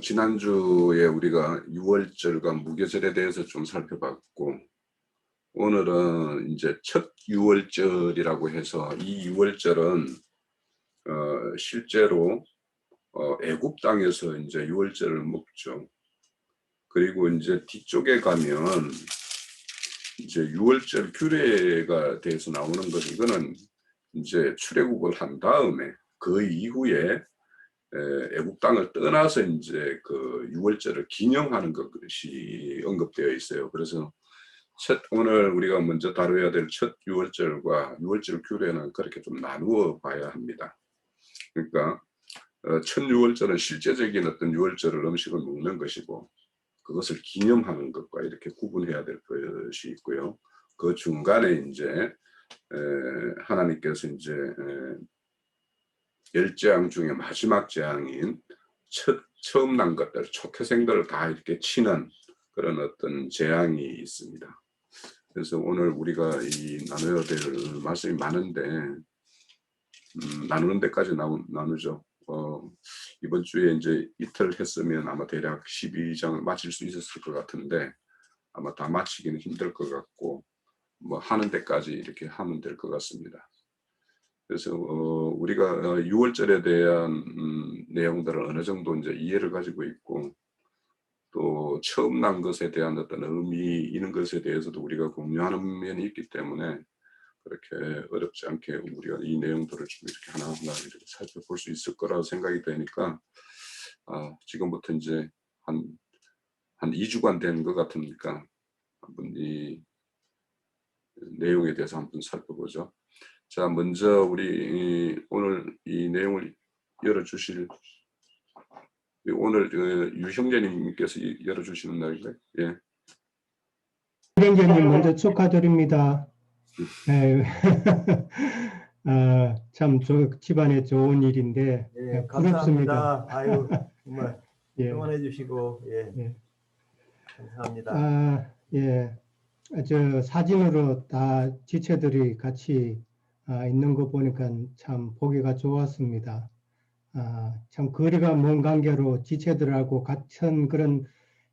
지난주에 우리가 유월절과 무교절에 대해서 좀 살펴봤고, 오늘은 이제 첫 유월절이라고 해서 이 유월절은 실제로 애굽 땅에서 이제 유월절을 먹죠. 그리고 이제 뒤쪽에 가면 이제 유월절 규례가 대해서 나오는 것, 이거는 이제 출애굽을 한 다음에 그 이후에 애국 땅을 떠나서 이제 그 유월절을 기념하는 것이 언급되어 있어요. 그래서 오늘 우리가 먼저 다뤄야 될 첫 유월절과 유월절 규례는 그렇게 좀 나누어 봐야 합니다. 그러니까 첫 유월절은 실제적인 어떤 유월절을 음식을 먹는 것이고, 그것을 기념하는 것과 이렇게 구분해야 될 것이 있고요. 그 중간에 이제 하나님께서 이제 열 재앙 중에 마지막 재앙인 처음 난 것들, 초태생들을 다 이렇게 치는 그런 어떤 재앙이 있습니다. 그래서 오늘 우리가 이 나눠야 될 말씀이 많은데, 나누는 데까지 나누죠. 이번 주에 이제 이틀 했으면 아마 대략 12장을 마칠 수 있었을 것 같은데, 아마 다 마치기는 힘들 것 같고, 뭐 하는 데까지 이렇게 하면 될 것 같습니다. 그래서 우리가 유월절에 대한 내용들을 어느 정도 이제 이해를 가지고 있고, 또 처음 난 것에 대한 어떤 의미 이런 것에 대해서도 우리가 공유하는 면이 있기 때문에 그렇게 어렵지 않게 우리가 이 내용들을 좀 이렇게 하나하나 이렇게 살펴볼 수 있을 거라고 생각이 되니까, 지금부터 이제 한 2주간 된 것 같으니까 한번 이 내용에 대해서 한번 살펴보죠. 자, 먼저 우리 오늘 이 내용을 열어주실, 오늘 유 형제님께서 열어주시는 날인가요? 예. 형제님 먼저 축하드립니다. 참 집안에 좋은 일인데 부럽습니다. 감사합니다. 아유 정말 예. 응원해 주시고 예. 감사합니다. 저 사진으로 다 지체들이 같이 있는 거 보니까 참 보기가 좋았습니다. 참 거리가 먼 관계로 지체들하고 같은 그런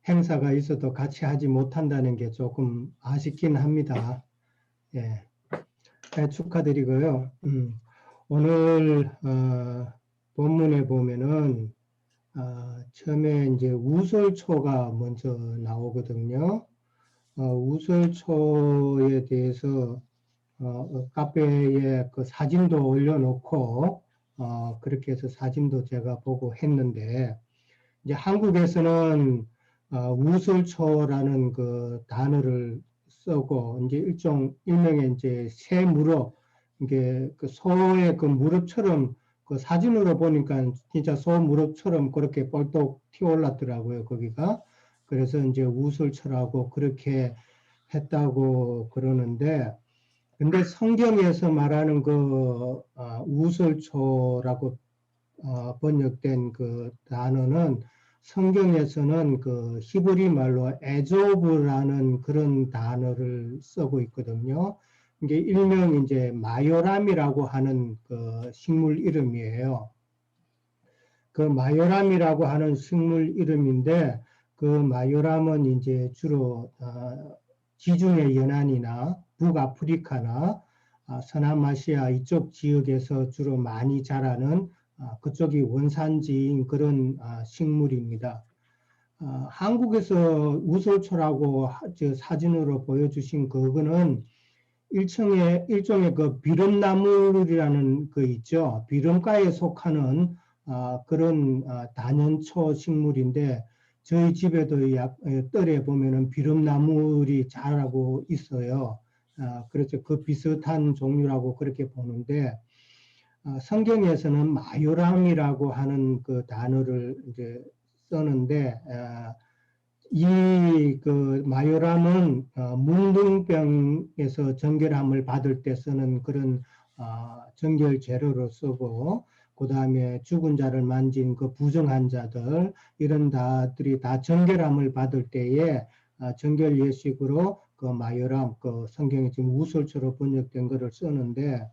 행사가 있어도 같이 하지 못한다는 게 조금 아쉽긴 합니다. 축하드리고요. 오늘 본문에 보면은 처음에 이제 우설초가 먼저 나오거든요. 우설초에 대해서 카페에 그 사진도 올려놓고 그렇게 해서 사진도 제가 보고 했는데, 이제 한국에서는 우설초라는 그 단어를 쓰고 이제 일명의 이제 새 무릎, 이게 그 소의 그 무릎처럼 그 사진으로 보니까 진짜 소 무릎처럼 그렇게 뻘떡 튀어올랐더라고요, 거기가. 그래서 이제 우설초라고 그렇게 했다고 그러는데, 근데 성경에서 말하는 그 우설초라고 번역된 그 단어는 성경에서는 그 히브리 말로 에조브라는 그런 단어를 쓰고 있거든요. 이게 일명 이제 마요람이라고 하는 그 식물 이름이에요. 그 마요람이라고 하는 식물 이름인데, 그 마요람은 이제 주로 지중해 연안이나 북아프리카나 서남아시아 이쪽 지역에서 주로 많이 자라는 그쪽이 원산지인 그런 식물입니다. 한국에서 우설초라고 사진으로 보여주신 그거는 일종의 그 비름나물이라는 거 있죠. 비름과에 속하는 그런 단연초 식물인데, 저희 집에도 뜰에 보면은 비름나물이 자라고 있어요. 그래서 그 비슷한 종류라고 그렇게 보는데, 성경에서는 마요람이라고 하는 그 단어를 이제 쓰는데, 이 그 마요람은 문둥병에서 정결함을 받을 때 쓰는 그런 정결 재료로 쓰고, 그 다음에 죽은 자를 만진 그 부정한 자들, 이런 다들이 다 정결함을 받을 때에 정결 예식으로 그 마요람, 그 성경에 지금 우설초로 번역된 것을 쓰는데,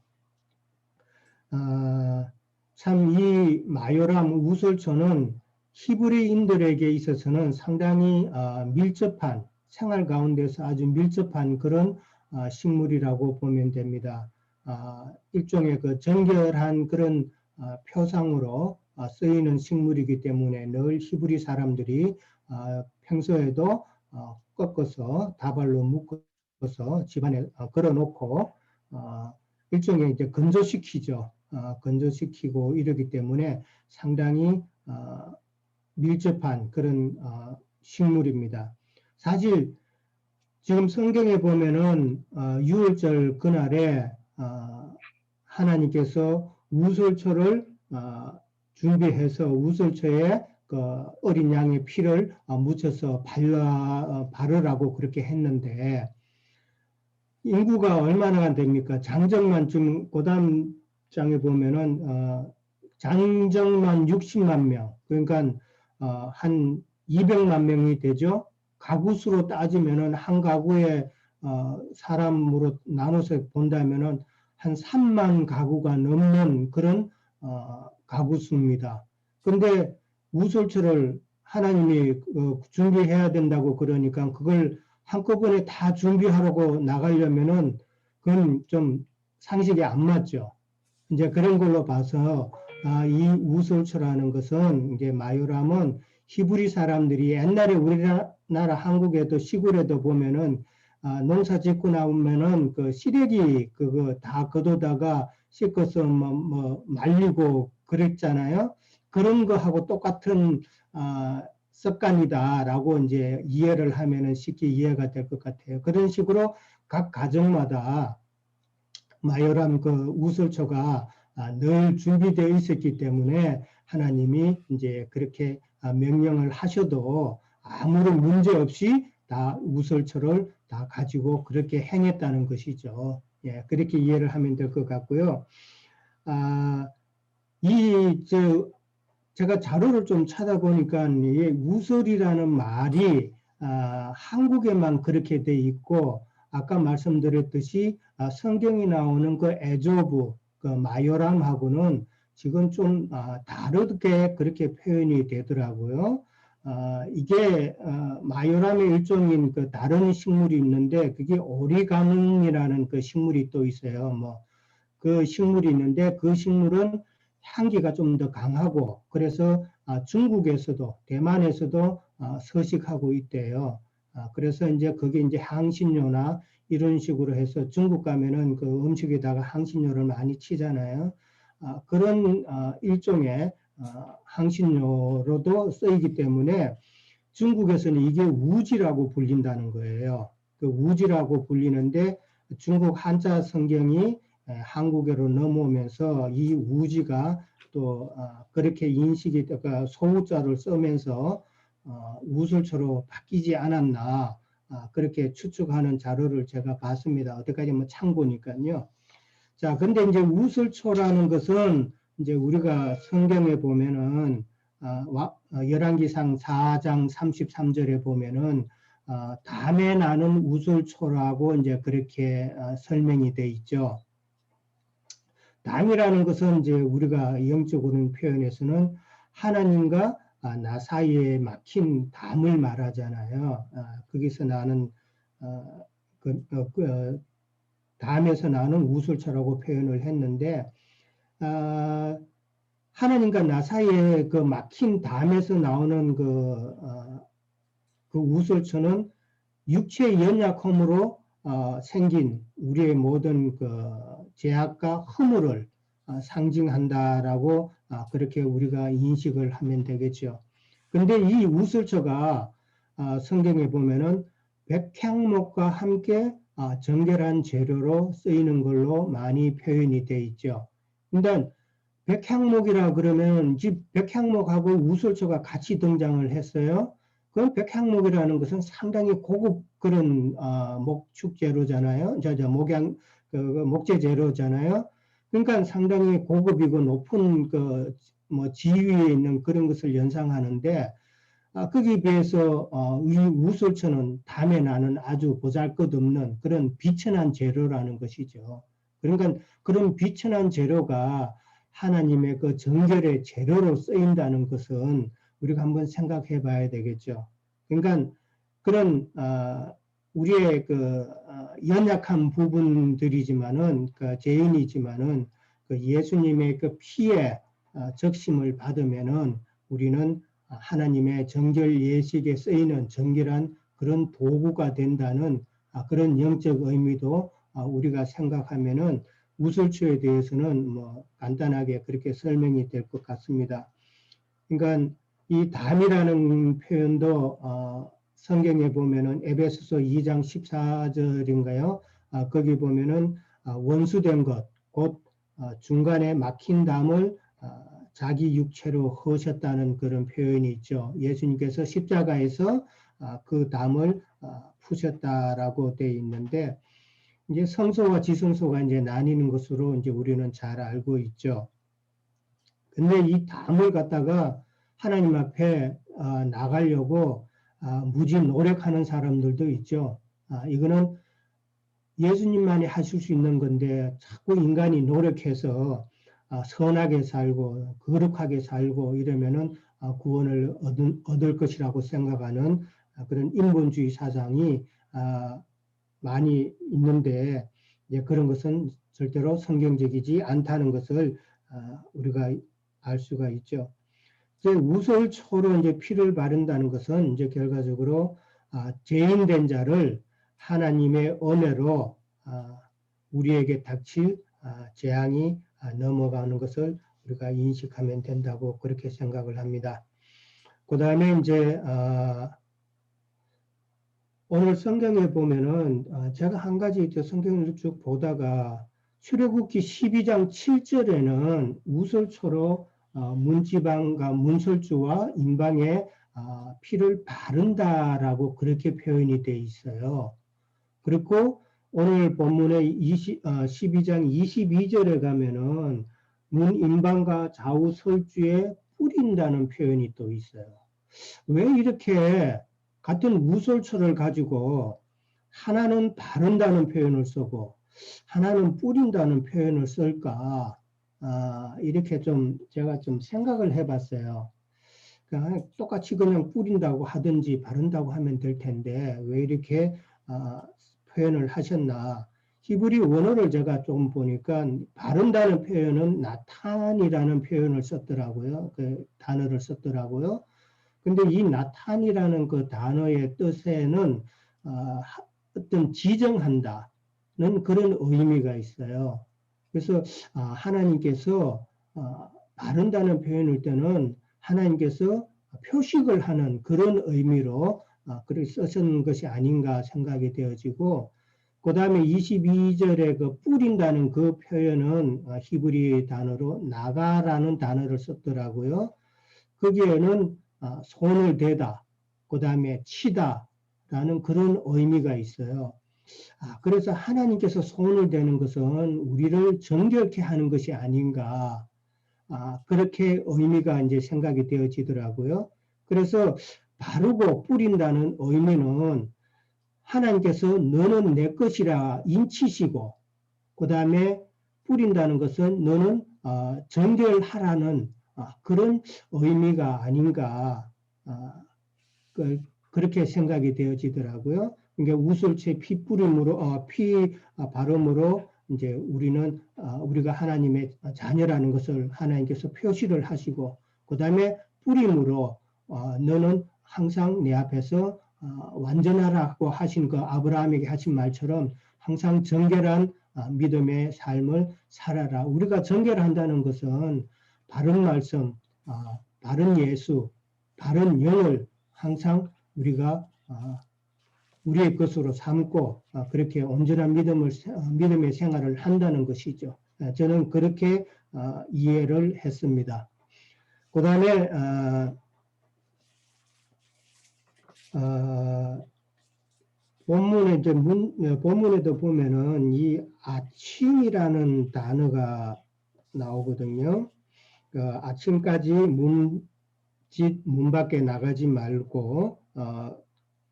참 이 마요람 우설초는 히브리인들에게 있어서는 상당히 밀접한 생활 가운데서 아주 밀접한 그런 식물이라고 보면 됩니다. 일종의 그 정결한 그런 표상으로 쓰이는 식물이기 때문에 늘 히브리 사람들이 평소에도 꺾어서 다발로 묶어서 집안에 걸어놓고 일종의 이제 건조시키죠. 건조시키고 이러기 때문에 상당히 밀접한 그런 식물입니다. 사실 지금 성경에 보면은 유월절 그날에 하나님께서 우솔초를 준비해서 우솔초에 그 어린 양의 피를 묻혀서 바르라고 그렇게 했는데 인구가 얼마나 됩니까? 장정만 좀 고담 장에 보면은 장정만 60만 명, 그러니까 한 200만 명이 되죠. 가구 수로 따지면은 한 가구에 사람으로 나눠서 본다면은 한 3만 가구가 넘는 그런 가구 수입니다. 근데 우솔초를 하나님이 준비해야 된다고 그러니까 그걸 한꺼번에 다 준비하려고 나가려면은 그건 좀 상식이 안 맞죠. 이제 그런 걸로 봐서 이 우솔초라는 것은 이제 마요람은 히브리 사람들이 옛날에 우리나라 한국에도 시골에도 보면은 농사 짓고 나오면은 그 시래기 그거 다 걷어다가 씻어서 뭐 말리고 그랬잖아요. 그런 거하고 똑같은 습관이다라고 이제 이해를 하면은 쉽게 이해가 될 것 같아요. 그런 식으로 각 가정마다 마요람 그 우슬초가 늘 준비되어 있었기 때문에 하나님이 이제 그렇게 명령을 하셔도 아무런 문제 없이 다 우슬초를 다 가지고 그렇게 행했다는 것이죠. 예, 그렇게 이해를 하면 될 것 같고요. 제가 자료를 좀 찾아보니까 이 우솔이라는 말이 한국에만 그렇게 돼 있고 아까 말씀드렸듯이 성경이 나오는 그 에조브, 그 마요람하고는 지금 좀 다르게 그렇게 표현이 되더라고요. 이게 마요람의 일종인 그 다른 식물이 있는데 그게 오리가문이라는 그 식물이 또 있어요. 뭐 그 식물이 있는데 그 식물은 향기가 좀 더 강하고 그래서 중국에서도 대만에서도 서식하고 있대요. 그래서 이제 그게 이제 향신료나 이런 식으로 해서 중국 가면은 그 음식에다가 향신료를 많이 치잖아요. 그런 일종의 향신료로도 쓰이기 때문에 중국에서는 이게 우지라고 불린다는 거예요. 그 우지라고 불리는데 중국 한자 성경이 한국어로 넘어오면서 이 우지가 또 그렇게 인식이 그러니까 소우자를 쓰면서 우술초로 바뀌지 않았나 그렇게 추측하는 자료를 제가 봤습니다. 어디까지 뭐 참고니까요. 자, 근데 이제 우술초라는 것은 이제 우리가 성경에 보면은 열왕기상 4장 33절에 보면은 담에 나는 우술초라고 이제 그렇게 설명이 돼 있죠. 담이라는 것은 이제 우리가 영적으로 표현해서는 하나님과 나 사이에 막힌 담을 말하잖아요. 거기서 나는 담에서 나는 우술초라고 표현을 했는데 하나님과 나 사이에 그 막힌 담에서 나오는 그 우술초는 육체의 연약함으로 생긴 우리의 모든 그 죄악과 허물을 상징한다라고 그렇게 우리가 인식을 하면 되겠죠. 근데 이 우슬초가 성경에 보면은 백향목과 함께 정결한 재료로 쓰이는 걸로 많이 표현이 되어 있죠. 근데 백향목이라 그러면 백향목하고 우슬초가 같이 등장을 했어요. 그 백향목이라는 것은 상당히 고급 그런 목축 재료잖아요. 목재 재료잖아요. 그러니까 상당히 고급이고 높은 그 뭐 지위에 있는 그런 것을 연상하는데 거기에 비해서 이 우슬초는 담에 나는 아주 보잘것없는 그런 비천한 재료라는 것이죠. 그러니까 그런 비천한 재료가 하나님의 그 정결의 재료로 쓰인다는 것은 우리가 한번 생각해 봐야 되겠죠. 그러니까 그런 우리의 그 연약한 부분들이지만은 그 죄인이지만은 그 예수님의 그 피에 적심을 받으면은 우리는 하나님의 정결 예식에 쓰이는 정결한 그런 도구가 된다는 그런 영적 의미도 우리가 생각하면은 우설초에 대해서는 뭐 간단하게 그렇게 설명이 될 것 같습니다. 그러니까 이 담이라는 표현도 성경에 보면은 에베소서 2장 14절인가요? 거기 보면은 원수된 것, 곧 중간에 막힌 담을 자기 육체로 허셨다는 그런 표현이 있죠. 예수님께서 십자가에서 그 담을 푸셨다라고 되어 있는데 이제 성소와 지성소가 이제 나뉘는 것으로 이제 우리는 잘 알고 있죠. 근데 이 담을 갖다가 하나님 앞에 나가려고 무지 노력하는 사람들도 있죠. 이거는 예수님만이 하실 수 있는 건데 자꾸 인간이 노력해서 선하게 살고 거룩하게 살고 이러면은 구원을 얻을 것이라고 생각하는 그런 인본주의 사상이 많이 있는데 그런 것은 절대로 성경적이지 않다는 것을 우리가 알 수가 있죠. 이제 우설초로 이제 피를 바른다는 것은 이제 결과적으로 죄인된 자를 하나님의 은혜로 우리에게 닥칠 재앙이 넘어가는 것을 우리가 인식하면 된다고 그렇게 생각을 합니다. 그 다음에 이제 오늘 성경에 보면은 제가 한 가지 성경을 쭉 보다가 출애굽기 12장 7절에는 우설초로 문지방과 문설주와 임방에 피를 바른다라고 그렇게 표현이 되어 있어요. 그리고 오늘 본문의 12장 22절에 가면은 문임방과 좌우설주에 뿌린다는 표현이 또 있어요. 왜 이렇게 같은 우설초를 가지고 하나는 바른다는 표현을 쓰고 하나는 뿌린다는 표현을 쓸까? 이렇게 좀 제가 좀 생각을 해봤어요. 그냥 똑같이 그냥 뿌린다고 하든지 바른다고 하면 될 텐데 왜 이렇게 표현을 하셨나? 히브리 원어를 제가 좀 보니까 바른다는 표현은 나탄이라는 표현을 썼더라고요. 그 단어를 썼더라고요. 근데 이 나탄이라는 그 단어의 뜻에는 어떤 지정한다는 그런 의미가 있어요. 그래서 하나님께서 바른다는 표현일 때는 하나님께서 표식을 하는 그런 의미로 그렇게 쓰신 것이 아닌가 생각이 되어지고 그 다음에 22절에 그 뿌린다는 그 표현은 히브리 단어로 나가라는 단어를 썼더라고요. 거기에는 손을 대다, 그 다음에 치다라는 그런 의미가 있어요. 그래서 하나님께서 손을 대는 것은 우리를 정결케 하는 것이 아닌가, 그렇게 의미가 이제 생각이 되어지더라고요. 그래서 바르고 뿌린다는 의미는 하나님께서 너는 내 것이라 인치시고, 그 다음에 뿌린다는 것은 너는 정결하라는 그런 의미가 아닌가 그렇게 생각이 되어지더라고요. 그러니까 우설채 피 뿌림으로 피 발음으로 이제 우리가 하나님의 자녀라는 것을 하나님께서 표시를 하시고 그 다음에 뿌림으로 너는 항상 내 앞에서 완전하라고 하신 그 아브라함에게 하신 말처럼 항상 정결한 믿음의 삶을 살아라. 우리가 정결한다는 것은 바른 말씀, 바른 예수, 바른 영을 항상 우리가 우리의 것으로 삼고 그렇게 온전한 믿음의 생활을 한다는 것이죠. 저는 그렇게 이해를 했습니다. 그 다음에 본문에도 보면은 이 아침이라는 단어가 나오거든요. 아침까지 문 밖에 나가지 말고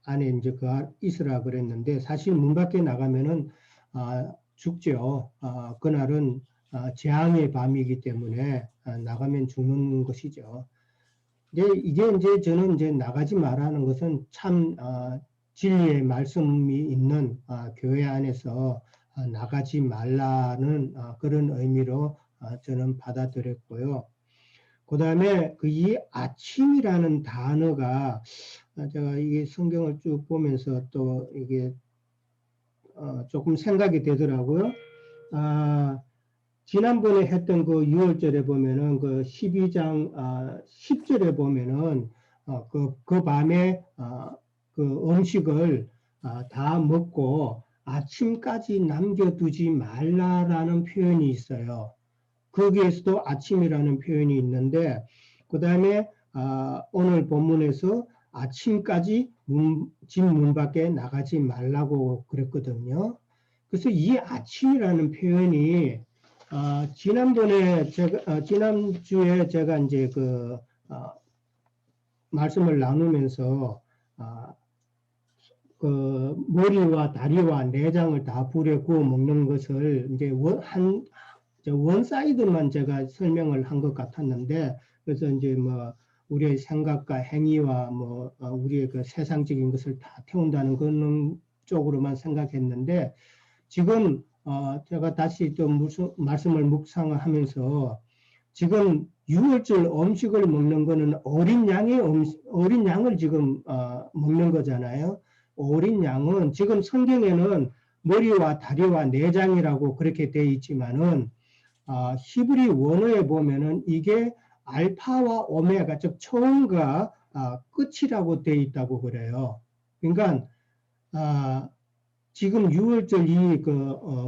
안에 이제 있으라 그랬는데 사실 문 밖에 나가면은 죽죠. 그날은 재앙의 밤이기 때문에 나가면 죽는 것이죠. 이게 이제 저는 이제 나가지 말라는 것은 참 진리의 말씀이 있는 교회 안에서 나가지 말라는 그런 의미로 저는 받아들였고요. 그 다음에 이 아침이라는 단어가 제가 이게 성경을 쭉 보면서 또 이게 조금 생각이 되더라고요. 지난번에 했던 그 6월절에 보면은 그 12장 10절에 보면은 그 밤에 그 음식을 다 먹고 아침까지 남겨두지 말라라는 표현이 있어요. 거기에서도 아침이라는 표현이 있는데 그 다음에 오늘 본문에서 아침까지 집 문 밖에 나가지 말라고 그랬거든요. 그래서 이 아침이라는 표현이 지난주에 제가 이제 말씀을 나누면서 그 머리와 다리와 내장을 다 불에 구워 먹는 것을 이제 원 사이드만 제가 설명을 한 것 같았는데, 그래서 이제 뭐 우리의 생각과 행위와 뭐 우리의 그 세상적인 것을 다 태운다는 그런 쪽으로만 생각했는데, 지금 제가 다시 또 무슨 말씀을 묵상하면서 지금 6월절 음식을 먹는 거는 어린 양을 지금 먹는 거잖아요. 어린 양은 지금 성경에는 머리와 다리와 내장이라고 그렇게 되어 있지만은 히브리 원어에 보면은 이게 알파와 오메가, 즉 처음과 끝이라고 되어 있다고 그래요. 그러니까 지금 6월절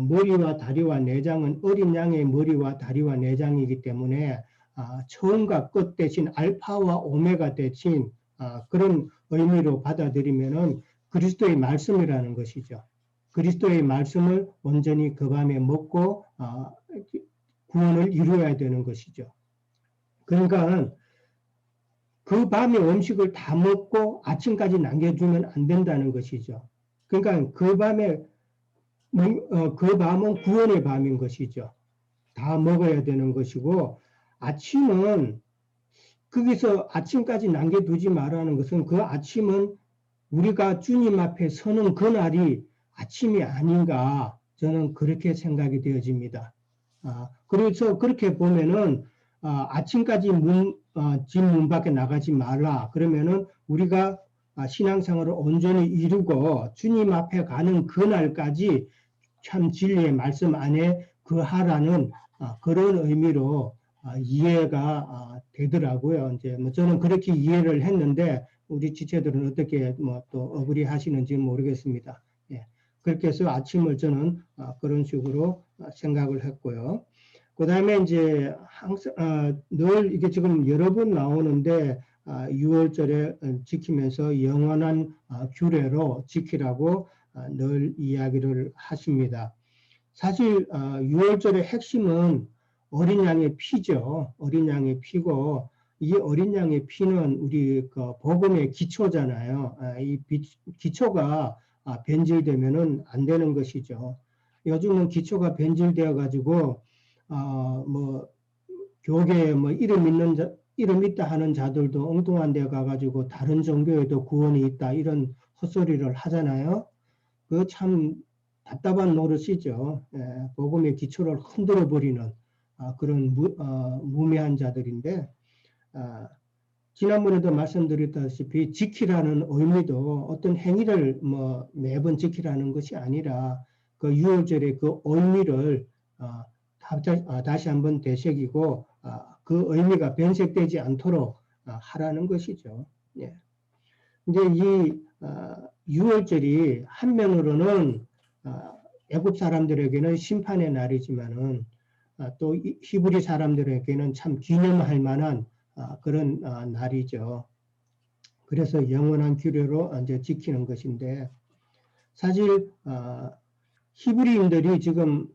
머리와 다리와 내장은 어린 양의 머리와 다리와 내장이기 때문에 처음과 끝 대신 알파와 오메가 대신 그런 의미로 받아들이면은 그리스도의 말씀이라는 것이죠. 그리스도의 말씀을 온전히 그 밤에 먹고 구원을 이루어야 되는 것이죠. 그러니까 그 밤에 음식을 다 먹고 아침까지 남겨주면 안 된다는 것이죠. 그러니까 그 밤은 구원의 밤인 것이죠. 다 먹어야 되는 것이고, 아침은 거기서 아침까지 남겨두지 말라는 것은 그 아침은 우리가 주님 앞에 서는 그날이 아침이 아닌가, 저는 그렇게 생각이 되어집니다. 그래서 그렇게 보면은 아침까지 집 문 밖에 나가지 말라. 그러면은 우리가 신앙생활을 온전히 이루고 주님 앞에 가는 그날까지 참 진리의 말씀 안에 거하라는 그런 의미로 이해가 되더라고요. 이제 뭐 저는 그렇게 이해를 했는데 우리 지체들은 어떻게 뭐 또 어그리 하시는지 모르겠습니다. 예. 그렇게 해서 아침을 저는 그런 식으로 생각을 했고요. 그 다음에 이제 항상 늘 이게 지금 여러 번 나오는데 6월절에 지키면서 영원한 규례로 지키라고 늘 이야기를 하십니다. 사실 6월절의 핵심은 어린 양의 피죠. 어린 양의 피고 이 어린 양의 피는 우리 그 복음의 기초잖아요. 이 기초가 변질되면은 안 되는 것이죠. 요즘은 기초가 변질되어 가지고 뭐 교계에 뭐 이름 있다 하는 자들도 엉뚱한 데 가가지고 다른 종교에도 구원이 있다 이런 헛소리를 하잖아요. 그 참 답답한 노릇이죠. 복음의 기초를 흔들어 버리는 그런 무매한 자들인데 지난번에도 말씀드렸다시피 지키라는 의미도 어떤 행위를 뭐 매번 지키라는 것이 아니라 그 6월절의 그 의미를 다시 한번 되새기고 그 의미가 변색되지 않도록 하라는 것이죠. 예. 이제 이 6월절이 한면으로는 애굽 사람들에게는 심판의 날이지만은 또 히브리 사람들에게는 참 기념할 만한 그런 날이죠. 그래서 영원한 규례로 이제 지키는 것인데 사실 히브리인들이 지금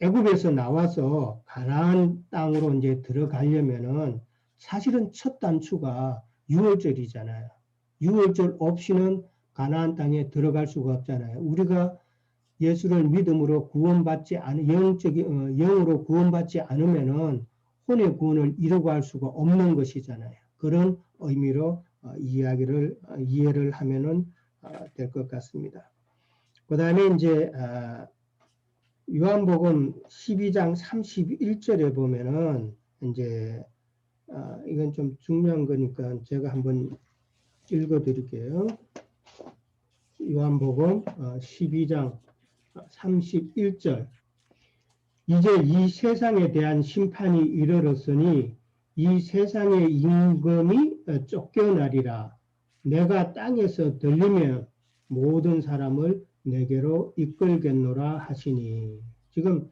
애굽에서 나와서 가나안 땅으로 이제 들어가려면은 사실은 첫 단추가 6월절이잖아요. 6월절 없이는 가나안 땅에 들어갈 수가 없잖아요. 우리가 예수를 믿음으로 구원받지 않은 영으로 구원받지 않으면은 혼의 구원을 이루고 할 수가 없는 것이잖아요. 그런 의미로 이해를 하면은 될 것 같습니다. 그 다음에 이제 요한복음 12장 31절에 보면은 이제 이건 좀 중요한 거니까 제가 한번 읽어 드릴게요. 요한복음 12장 31절. 이제 이 세상에 대한 심판이 이르렀으니 이 세상의 임금이 쫓겨나리라. 내가 땅에서 들리면 모든 사람을 내게로 이끌겠노라 하시니. 지금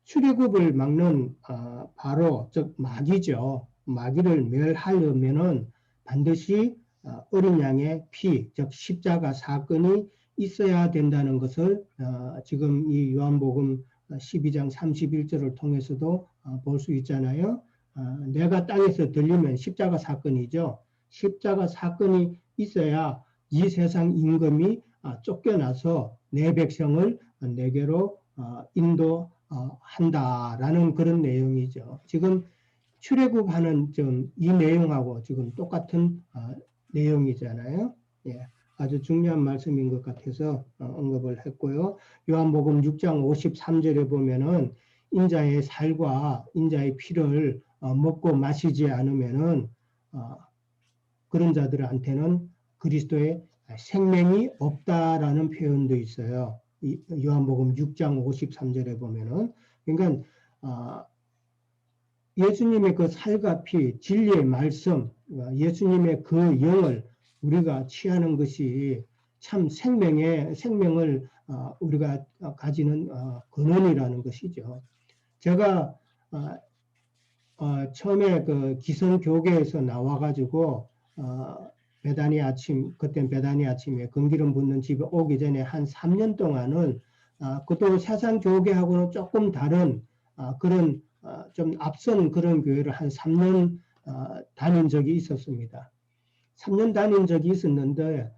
출애굽을 막는 바로 즉 마귀죠. 마귀를 멸하려면은 반드시 어린 양의 피, 즉 십자가 사건이 있어야 된다는 것을 지금 이 요한복음 12장 31절을 통해서도 볼 수 있잖아요. 내가 땅에서 들리면 십자가 사건이죠. 십자가 사건이 있어야 이 세상 임금이 쫓겨나서 내 백성을 내게로 인도한다라는 그런 내용이죠. 지금 출애굽하는 이 내용하고 지금 똑같은 내용이잖아요. 예, 아주 중요한 말씀인 것 같아서 언급을 했고요. 요한복음 6장 53절에 보면은 인자의 살과 인자의 피를 먹고 마시지 않으면은 그런 자들한테는 그리스도의 생명이 없다라는 표현도 있어요. 요한복음 6장 53절에 보면은 그러니까 예수님의 그 살과 피, 진리의 말씀, 예수님의 그 영을 우리가 취하는 것이 참 생명을 우리가 가지는 근원이라는 것이죠. 제가 처음에 그 기성교계에서 나와가지고 베다니 아침, 그때 베다니 아침에 금기름 붓는 집에 오기 전에 한 3년 동안은 그것도 세상 교계하고는 조금 다른 그런 좀 앞선 그런 교회를 한 3년 다닌 적이 있었습니다. 3년 다닌 적이 있었는데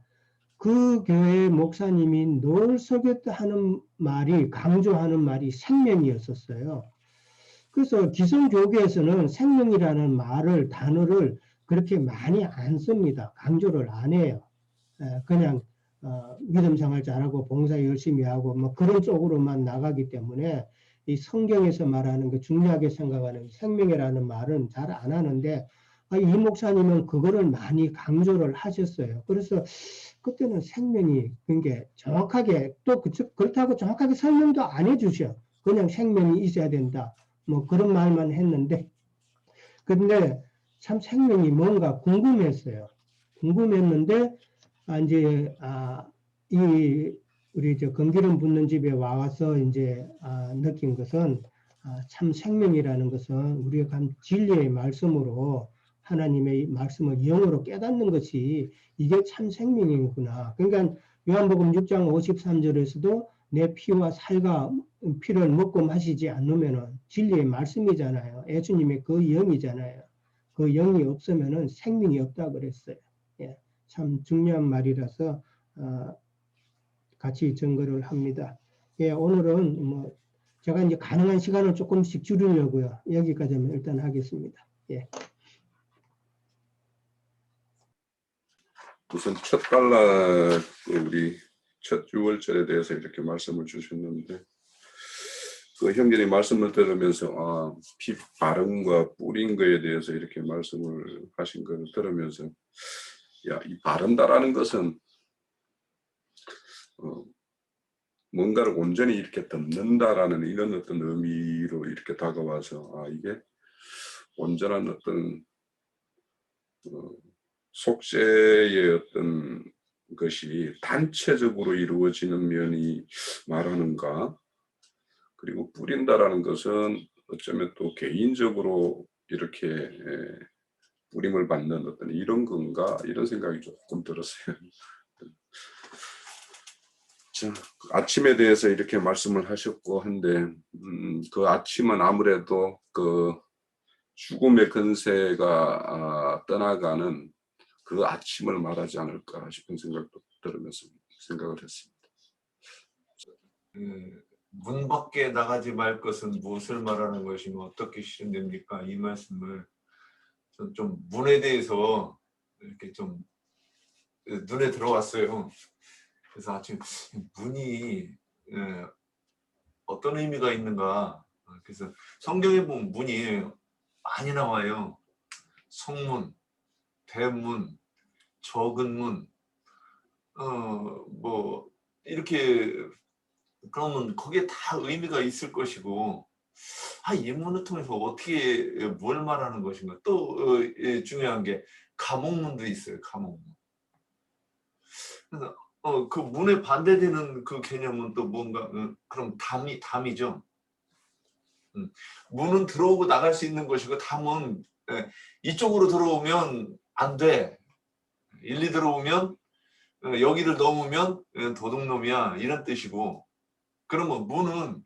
그 교회 목사님이 늘 설교하는 말이 강조하는 말이 생명이었었어요. 그래서 기성교계에서는 생명이라는 단어를 그렇게 많이 안 씁니다. 강조를 안 해요. 그냥 믿음 생활 잘하고 봉사 열심히 하고 뭐 그런 쪽으로만 나가기 때문에 이 성경에서 말하는 그 중요하게 생각하는 생명이라는 말은 잘 안 하는데 이 목사님은 그거를 많이 강조를 하셨어요. 그래서 그때는 생명이 그게 정확하게 또 그렇다고 정확하게 설명도 안 해주셔. 그냥 생명이 있어야 된다. 뭐 그런 말만 했는데 근데 참 생명이 뭔가 궁금했어요. 궁금했는데 이제 우리 금기름 붓는 집에 와서 이제 느낀 것은 참 생명이라는 것은 우리가 진리의 말씀으로 하나님의 말씀을 영으로 깨닫는 것이 이게 참 생명이구나. 그러니까 요한복음 6장 53절에서도 내 피와 살과 피를 먹고 마시지 않으면은 진리의 말씀이잖아요. 예수님의 그 영이잖아요. 그 영이 없으면은 생명이 없다 그랬어요. 예, 참 중요한 말이라서 같이 증거를 합니다. 예, 오늘은 뭐 제가 이제 가능한 시간을 조금씩 줄이려고요. 여기까지만 일단 하겠습니다. 예. 우선 첫 달락 우리 첫 6월절에 대해서 이렇게 말씀을 주셨는데 그 형제님 말씀을 들으면서 피 바른과 뿌린 거에 대해서 이렇게 말씀을 하신 것을 들으면서 이 바른다라는 것은 뭔가를 온전히 이렇게 덮는다라는 이런 어떤 의미로 이렇게 다가와서 이게 온전한 어떤 속죄의 어떤 것이 단체적으로 이루어지는 면이 말하는가, 그리고 뿌린다라는 것은 어쩌면 또 개인적으로 이렇게 뿌림을 받는 어떤 이런 건가, 이런 생각이 조금 들었어요. 자, 아침에 대해서 이렇게 말씀을 하셨고 한데 그 아침은 아무래도 그 죽음의 근세가 떠나가는 그 아침을 말하지 않을까 싶은 생각도 들으면서 생각을 했습니다. 문 밖에 나가지 말 것은 무엇을 말하는 것이며 어떻게 실현됩니까? 이 말씀을 좀 문에 대해서 이렇게 좀 눈에 들어왔어요. 그래서 아침 문이 어떤 의미가 있는가. 그래서 성경에 보면 문이 많이 나와요. 성문, 대문, 적은 문, 뭐 이렇게 그러면 거기에 다 의미가 있을 것이고, 이 문을 통해서 어떻게 뭘 말하는 것인가. 또 중요한 게 감옥문도 있어요. 감옥문. 그래서 그 문에 반대되는 그 개념은 또 뭔가 그럼 담이죠. 문은 들어오고 나갈 수 있는 것이고 담은 이쪽으로 들어오면 안 돼. 일리 들어오면 여기를 넘으면 도둑놈이야 이런 뜻이고, 그러면 문은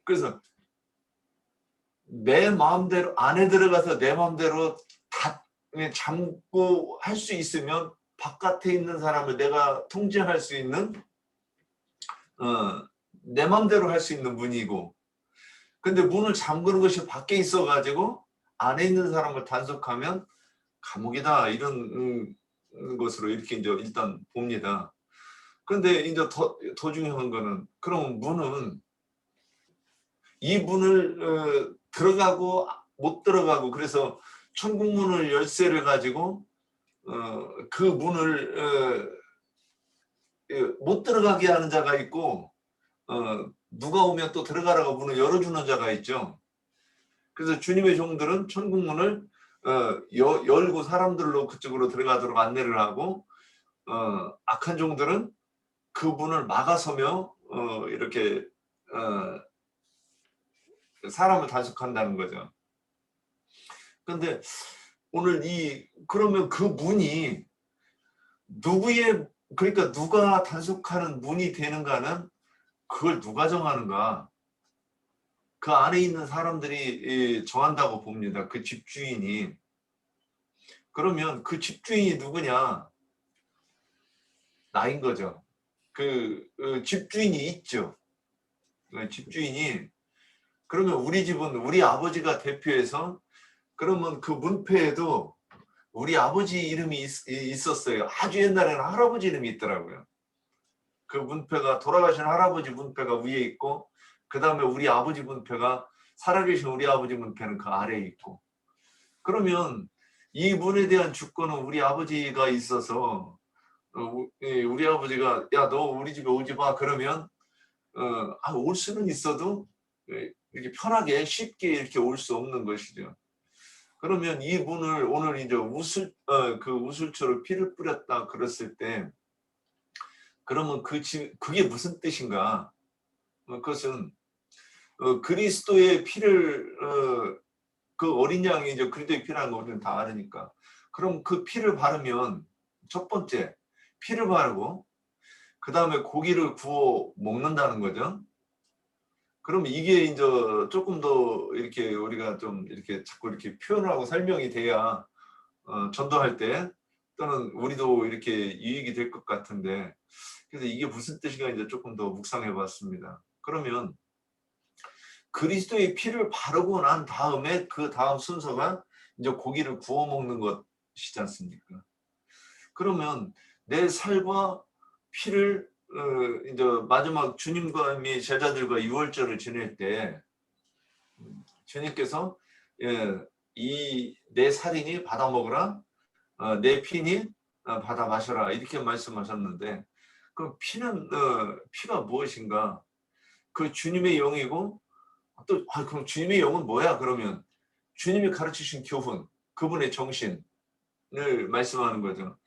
그래서 내 마음대로 안에 들어가서 내 마음대로 다 잠고 할 수 있으면 바깥에 있는 사람을 내가 통제할 수 있는 내 마음대로 할 수 있는 문이고, 근데 문을 잠그는 것이 밖에 있어 가지고 안에 있는 사람을 단속하면 감옥이다 이런 것으로 이렇게 이제 일단 봅니다. 그런데 이제 더 중요한 거는 그럼 문은 이 문을 들어가고 못 들어가고, 그래서 천국문을 열쇠를 가지고 그 문을 못 들어가게 하는 자가 있고 누가 오면 또 들어가라고 문을 열어주는 자가 있죠. 그래서 주님의 종들은 천국문을 열고 사람들로 그쪽으로 들어가도록 안내를 하고, 악한 종들은 그 문을 막아서며 이렇게 사람을 단속한다는 거죠. 그런데 오늘 그러면 그 문이 그러니까 누가 단속하는 문이 되는가는 그걸 누가 정하는가? 그 안에 있는 사람들이 정한다고 봅니다. 그 집주인이. 그러면 그 집주인이 누구냐? 나인 거죠. 그 집주인이 있죠. 집주인이. 그러면 우리 집은 우리 아버지가 대표해서, 그러면 그 문패에도 우리 아버지 이름이 있었어요. 아주 옛날에는 할아버지 이름이 있더라고요. 그 문패가 돌아가신 할아버지 문패가 위에 있고, 그 다음에 우리 아버지 문패가, 살아계신 우리 아버지 문패는 그 아래에 있고. 그러면 이 문에 대한 주권은 우리 아버지가 있어서 우리 아버지가 야 너 우리 집에 오지 마 그러면 올 수는 있어도 이렇게 편하게 쉽게 이렇게 올 수 없는 것이죠. 그러면 이 문을 오늘 이제 그 우슬초로 피를 뿌렸다 그랬을 때, 그러면 그게 무슨 뜻인가? 그것은 그리스도의 피를 그 어린 양이 이제 그리스도의 피라는 거 우리는 다 아니까. 그럼 그 피를 바르면 첫 번째 피를 바르고 그 다음에 고기를 구워 먹는다는 거죠. 그럼 이게 이제 조금 더 이렇게 우리가 좀 이렇게 자꾸 이렇게 표현하고 설명이 돼야 전도할 때 또는 우리도 이렇게 유익이 될 것 같은데, 그래서 이게 무슨 뜻인가 이제 조금 더 묵상해 봤습니다. 그러면 그리스도의 피를 바르고 난 다음에 그 다음 순서가 이제 고기를 구워 먹는 것이지 않습니까? 그러면 내 살과 피를 이제 마지막 주님과 제자들과 유월절을 지낼 때 주님께서 이 내 살이니 받아 먹으라, 내 피니 받아 마셔라 이렇게 말씀하셨는데, 그럼 피가 무엇인가? 그 주님의 영이고, 또 그럼 주님의 영은 뭐야? 그러면 주님이 가르치신 교훈, 그분의 정신을 말씀하는 거죠.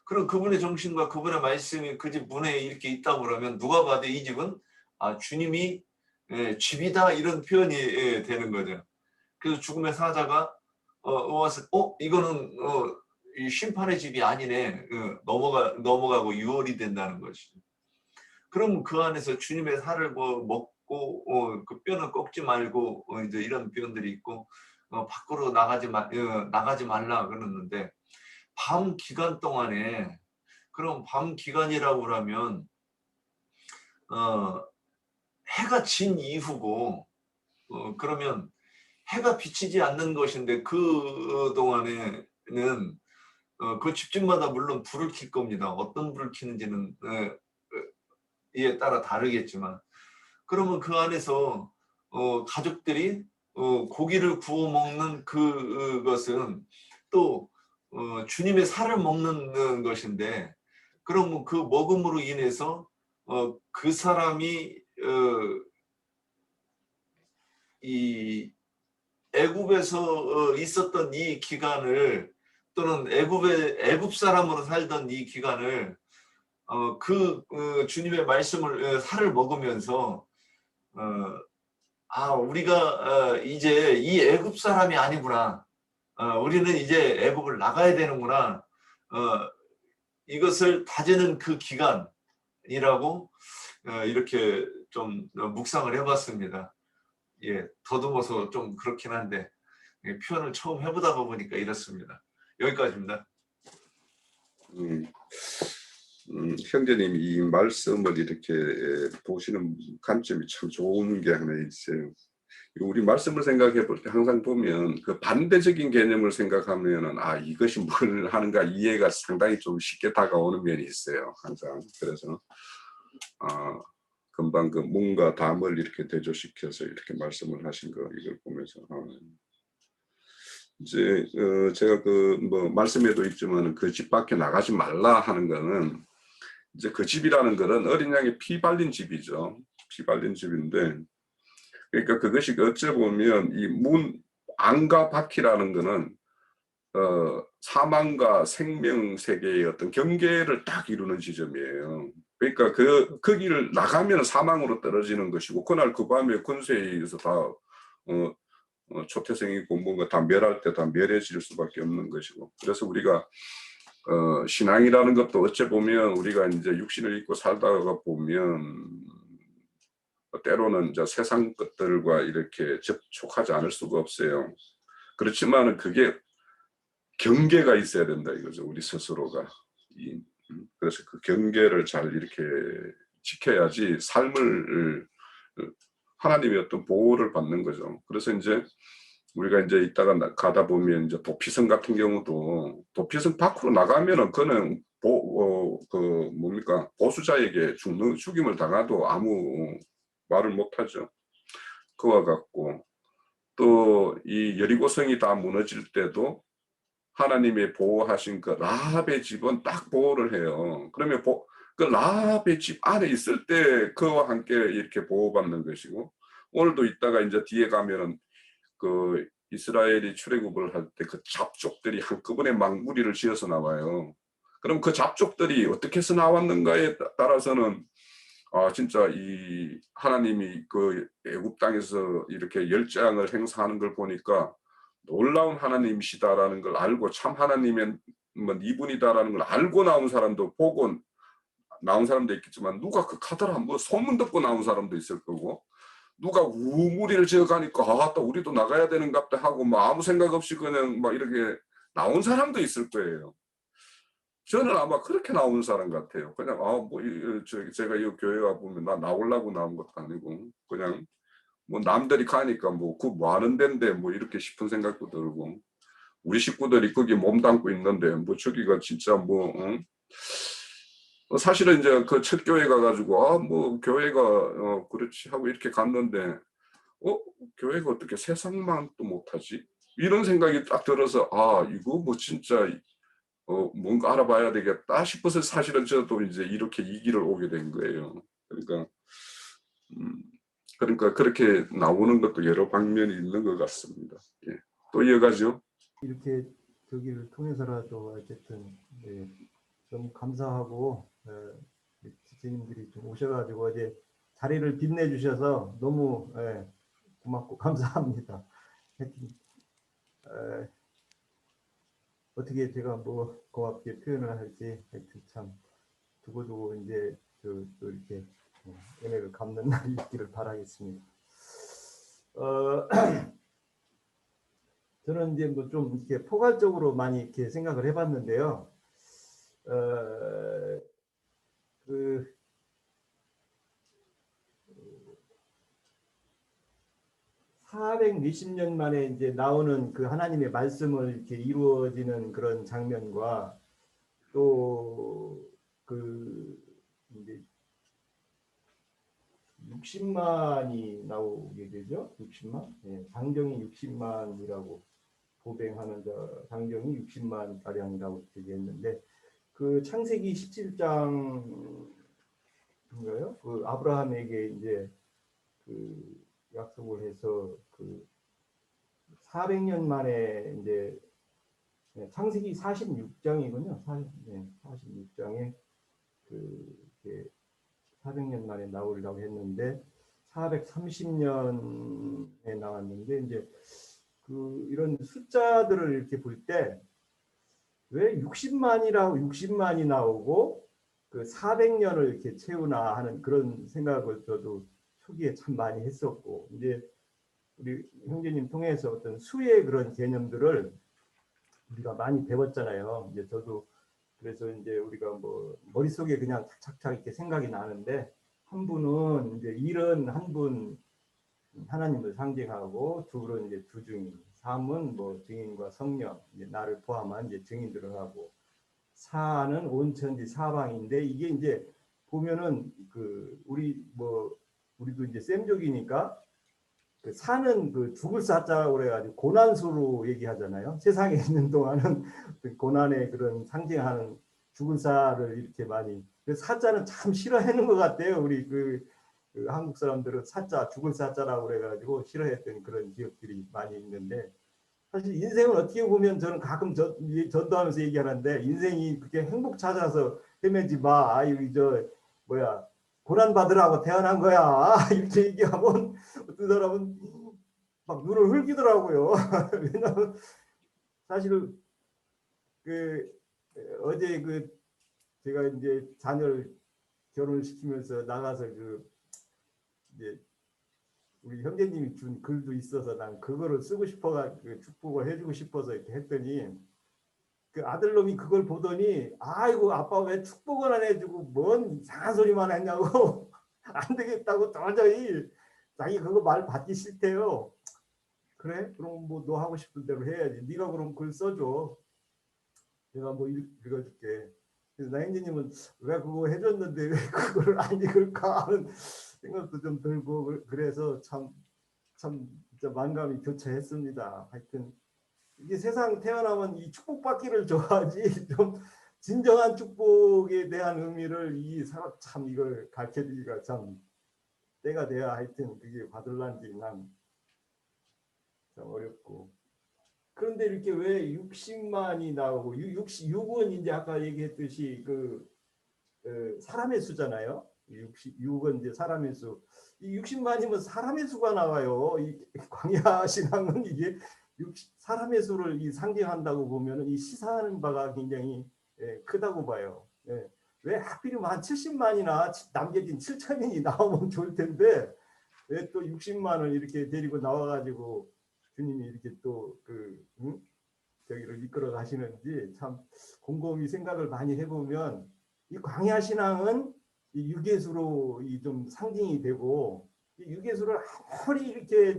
그럼 그분의 정신과 그분의 말씀이 그 집 문에 이렇게 있다고 그러면 누가 봐도 이 집은 주님이 집이다 이런 표현이 되는 거죠. 그래서 죽음의 사자가 와서 이거는 이 심판의 집이 아니네, 넘어가고 유월이 된다는 것이죠. 그럼 그 안에서 주님의 살을 먹고 그 뼈는 꺾지 말고 이제 이런 표현들이 있고, 밖으로 나가지 말라 그러는데, 밤 기간 동안에, 그럼 밤 기간이라고 하면 해가 진 이후고 그러면 해가 비치지 않는 것인데 그 동안에는 그 집집마다 물론 불을 켤 겁니다. 어떤 불을 켜는지는 이에 따라 다르겠지만 그러면 그 안에서 가족들이 고기를 구워 먹는 그것은 또 주님의 살을 먹는 것인데 그러면 그 먹음으로 인해서 그 사람이 이 애굽에서 있었던 이 기간을 또는 애굽 사람으로 살던 이 기간을 주님의 말씀을 살을 먹으면서 우리가 이제 이 애굽 사람이 아니구나. 우리는 이제 애굽을 나가야 되는구나. 이것을 다지는 그 기간이라고 이렇게 좀 묵상을 해봤습니다. 예, 더듬어서 좀 그렇긴 한데 표현을 처음 해보다가 보니까 이렇습니다. 여기까지입니다. 형제님이 이 말씀을 이렇게 보시는 관점이 참 좋은 게 하나 있어요. 우리 말씀을 생각해 볼 때 항상 보면 그 반대적인 개념을 생각하면은 이것이 뭘 하는가 이해가 상당히 좀 쉽게 다가오는 면이 있어요. 항상. 그래서 금방 그 문과 담을 이렇게 대조시켜서 이렇게 말씀을 하신 거 이걸 보면서 이제 제가 그 뭐 말씀에도 있지만 그 집 밖에 나가지 말라 하는 거는 이제 그 집이라는 거는 어린 양의 피 발린 집이죠. 피 발린 집인데 그러니까 그것이 어찌 보면 이 문 안과 밖이라는 거는 사망과 생명 세계의 어떤 경계를 딱 이루는 지점이에요. 그러니까 거기를 나가면 사망으로 떨어지는 것이고 그날 그 밤에 권세에 의해서 다 초태생이고 뭔가 다 멸할 때 다 멸해질 수밖에 없는 것이고 그래서 우리가 신앙이라는 것도 어찌 보면 우리가 이제 육신을 입고 살다가 보면 때로는 이제 세상 것들과 이렇게 접촉하지 않을 수가 없어요. 그렇지만 그게 경계가 있어야 된다 이거죠. 우리 스스로가. 그래서 그 경계를 잘 이렇게 지켜야지 삶을 하나님의 어떤 보호를 받는 거죠. 그래서 이제 우리가 이제 이따가 가다 보면 이제 도피성 같은 경우도 도피성 밖으로 나가면은 그는 보수자에게 죽임을 당해도 아무 말을 못하죠. 그와 같고 또 이 여리고성이 다 무너질 때도 하나님의 보호하신 그 라합의 집은 딱 보호를 해요. 그러면 그 라합의 집 안에 있을 때 그와 함께 이렇게 보호받는 것이고 오늘도 이따가 이제 뒤에 가면은 그 이스라엘이 출애굽을 할 때 그 잡족들이 한꺼번에 막 무리를 지어서 나와요. 그럼 그 잡족들이 어떻게 해서 나왔는가에 따라서는 진짜 이 하나님이 그 애굽 땅에서 이렇게 열장을 행사하는 걸 보니까 놀라운 하나님이시다라는 걸 알고 참 하나님은 이분이다라는 걸 알고 나온 사람도 보고 나온 사람도 있겠지만 누가 그 카드를 뭐 소문 듣고 나온 사람도 있을 거고 누가 우무리를 지어가니까 또 우리도 나가야 되는갑다 하고 뭐 아무 생각 없이 그냥 막 이렇게 나온 사람도 있을 거예요. 저는 아마 그렇게 나온 사람 같아요. 그냥 제가 이 교회 와 보면 나 나오려고 나온 것도 아니고 그냥 뭐 남들이 가니까 뭐 하는 데인데 뭐 이렇게 싶은 생각도 들고 우리 식구들이 거기 몸담고 있는데 뭐 저기가 진짜 사실은 이제 그 첫 교회 가가지고 뭐 교회가 그렇지 하고 이렇게 갔는데 교회가 어떻게 세상만 또 못하지 이런 생각이 딱 들어서 이거 뭐 진짜 뭔가 알아봐야 되겠다 싶어서 사실은 저도 이제 이렇게 이 길을 오게 된 거예요. 그러니까 그렇게 나오는 것도 여러 방면이 있는 것 같습니다. 예. 또 이어가죠. 이렇게 저기를 통해서라도 어쨌든 좀 감사하고 지체님들이 좀 오셔가지고 어제 자리를 빛내주셔서 너무 고맙고 감사합니다. 하여튼 어떻게 제가 뭐 고맙게 표현을 할지 하여튼 참 두고두고 이제 또 이렇게 은혜를 갚는 날이 있기를 바라겠습니다. 저는 이제 뭐 좀 이렇게 포괄적으로 많이 이렇게 생각을 해봤는데요. 400 몇십 년 만에 이제 나오는 그 하나님의 말씀을 이렇게 이루어지는 그런 장면과 또 그 이제 60만이 나오게 되죠. 60만. 예, 장정이 60만이라고 보병하는 장정이 60만 가량이라고 되겠는데 그 창세기 17장인가요? 그 아브라함에게 이제 그 약속을 해서 그 400년 만에 이제 창세기 46장이군요. 46장에 그 400년 만에 나오려고 했는데 430년에 나왔는데 이제 그 이런 숫자들을 이렇게 볼 때 왜 60만이 나오고 그 400년을 이렇게 채우나 하는 그런 생각을 저도 초기에 참 많이 했었고 이제 우리 형제님 통해서 어떤 수의 그런 개념들을 우리가 많이 배웠잖아요. 이제 저도 그래서 이제 우리가 뭐 머릿속에 그냥 착착 이렇게 생각이 나는데 한 분은 이제 일은 한 분 하나님을 상징하고 둘은 이제 두 증인, 삼은 뭐 증인과 성령, 이제 나를 포함한 이제 증인들을 하고 사는 온천지 사방인데 이게 이제 보면은 그 우리도 이제 셈족이니까 그 사는 그 죽을 사자라고 그래가지고 고난수로 얘기하잖아요. 세상에 있는 동안은 그 고난의 그런 상징하는 죽을 사를 이렇게 많이 그 사자는 참 싫어하는 것 같아요. 우리 그 한국 사람들은 사자 죽을 사자라고 그래가지고 싫어했던 그런 기억들이 많이 있는데 사실 인생은 어떻게 보면 저는 가끔 전도하면서 얘기하는데 인생이 그렇게 행복 찾아서 헤매지 마. 아유 저 뭐야 고난 받으라고 태어난 거야. 이렇게 얘기하면 어떤 사람은 막 눈을 흘기더라고요. 왜냐하면 사실 그 어제 그 제가 이제 자녀를 결혼을 시키면서 나가서 그 이제 우리 형제님이 준 글도 있어서 난 그거를 쓰고 싶어가 그 축복을 해주고 싶어서 이렇게 했더니 그 아들놈이 그걸 보더니 아이고 아빠 왜 축복을 안 해주고 뭔 이상한 소리만 했냐고 안 되겠다고 도저히 자기 그거 말 받기 싫대요. 그래? 그럼 뭐 너 하고 싶은 대로 해야지. 네가 그럼 글 써줘. 내가 뭐 읽어줄게. 그래서 나인지님은 왜 그거 해줬는데 왜 그걸 안 읽을까 하는 생각도 좀 들고 그래서 참 진짜 만감이 교차했습니다. 하여튼 이게 세상 태어나면 이 축복받기를 좋아하지 좀 진정한 축복에 대한 의미를 이 사람 참 이걸 가르쳐주기가 참 때가 돼야 하여튼 그게 받을란지 난 참 어렵고 그런데 이렇게 왜 60만이 나오고 6은 이제 아까 얘기했듯이 그 사람의 수잖아요. 6은 이제 사람의 수. 이 60만이면 사람의 수가 나와요. 이 광야 신앙은 이게 사람의 수를 이 상징한다고 보면은 이 시사하는 바가 굉장히 크다고 봐요. 왜 하필이면 한 70만이나 남겨진 7천인이 나오면 좋을 텐데 왜 또 60만을 이렇게 데리고 나와가지고 주님이 이렇게 또 저기를 이끌어 가시는지 참 곰곰이 생각을 많이 해보면 이 광야 신앙은 이 유괴수로 이 좀 상징이 되고 이 유괴수를 아무리 이렇게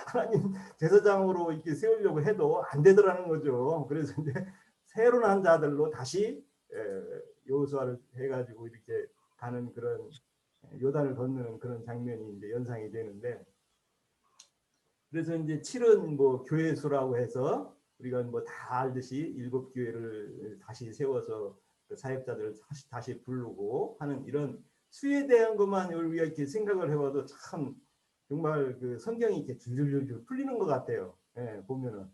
하나님 제사장으로 이렇게 세우려고 해도 안 되더라는 거죠. 그래서 이제 새로 난 자들로 다시 여호수아를 해가지고 이렇게 가는 그런 요단을 건너는 그런 장면이 이제 연상이 되는데 그래서 이제 7은 뭐 교회 수라고 해서 우리가 뭐 다 알듯이 7교회를 다시 세워서 그 사역자들을 다시 부르고 하는 이런 수에 대한 것만 우리가 이렇게 생각을 해봐도 참 정말 그 성경이 이렇게 줄줄줄 풀리는 것 같아요. 보면은.